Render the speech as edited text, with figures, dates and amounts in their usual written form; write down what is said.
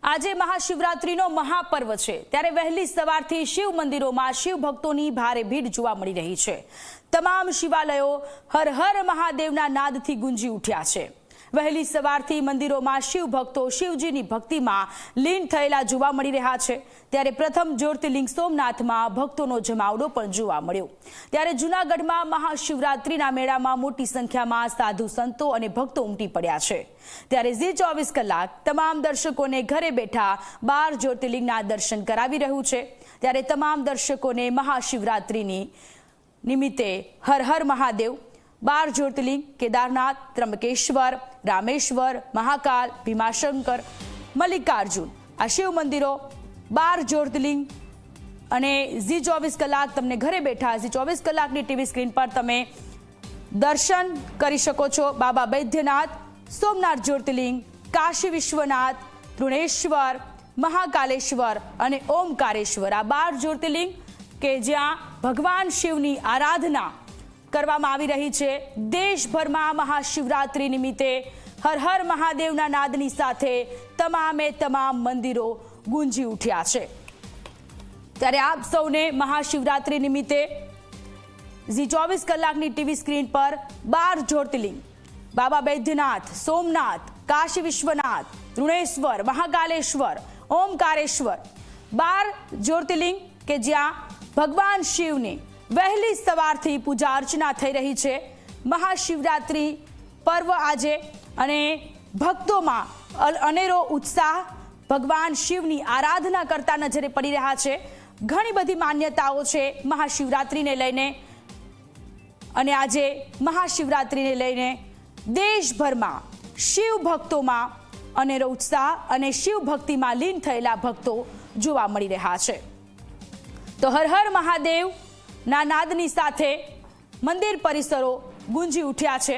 આજે મહાશિવરાત્રીનો મહાપર્વ છે ત્યારે વહેલી સવારથી શિવ મંદિરોમાં શિવ ભક્તોની ભારે ભીડ જોવા મળી રહી છે। તમામ શિવાલયો હર હર મહાદેવના નાદથી ગુંજી ઉઠ્યા છે। વહેલી સવારથી મંદિરોમાં શિવ ભક્તો શિવજીની ભક્તિમાં લીન થયેલા જોવા મળી રહ્યા છે। ત્યારે પ્રથમ જ્યોતિર્લિંગ સોમનાથમાં ભક્તોનો જમાવડો પણ જોવા મળ્યો। ત્યારે જૂનાગઢમાં મહાશિવરાત્રીના મેળામાં મોટી સંખ્યામાં સાધુ સંતો અને ભક્તો ઉમટી પડ્યા છે। ત્યારે ઝી 24 કલાક તમામ દર્શકોને ઘરે બેઠા 12 જ્યોતિર્લિંગના દર્શન કરાવી રહ્યું છે। ત્યારે તમામ દર્શકોને મહાશિવરાત્રીની નિમિત્તે હર હર મહાદેવ 12 જ્યોતિર્લિંગ કેદારનાથ, ત્રંબકેશ્વર, રામેશ્વર, મહાકાલ, ભીમાશંકર, મલ્લિકાર્જુન આ શિવ મંદિરો 12 જ્યોતિર્લિંગ અને ઝી 24 કલાક તમને ઘરે બેઠા ઝી 24 કલાકની ટીવી સ્ક્રીન પર તમે દર્શન કરી શકો છો। બાબા બૈદ્યનાથ, સોમનાથ જ્યોતિર્લિંગ, કાશી વિશ્વનાથ, તૃણેશ્વર, મહાકાલેશ્વર અને ઓમકારેશ્વર આ 12 જ્યોતિર્લિંગ કે જ્યાં ભગવાન શિવની આરાધના કરવામાં આવી રહી છે। દેશભરમાં મહાશિવરાત્રી નિમિત્તે હર હર મહાદેવના નાદની સાથે તમામે તમામ મંદિરો ગુંજી ઉઠ્યા છે। ત્યારે આપ સૌને મહાશિવરાત્રી નિમિત્તે ઝી 24 કલાકની ટીવી સ્ક્રીન પર 12 જ્યોતિર્લિંગ બાબા બૈદ્યનાથ, સોમનાથ, કાશી વિશ્વનાથ, તૃણેશ્વર, મહાકાલેશ્વર, ઓમકારેશ્વર 12 જ્યોતિર્લિંગ કે જ્યાં ભગવાન શિવની વહેલી સવારથી પૂજા અર્ચના થઈ રહી છે। મહાશિવરાત્રી પર્વ આજે અને ભક્તોમાં અનેરો ઉત્સાહ ભગવાન શિવની આરાધના કરતા નજરે પડી રહ્યા છે। ઘણી બધી માન્યતાઓ છે મહાશિવરાત્રીને લઈને અને આજે મહાશિવરાત્રીને લઈને દેશભરમાં શિવ ભક્તોમાં અનેરો ઉત્સાહ અને શિવ ભક્તિમાં લીન થયેલા ભક્તો જોવા મળી રહ્યા છે। તો હર હર મહાદેવ ના નાદની સાથે મંદિર પરિસરો ગુંજી ઉઠ્યા છે।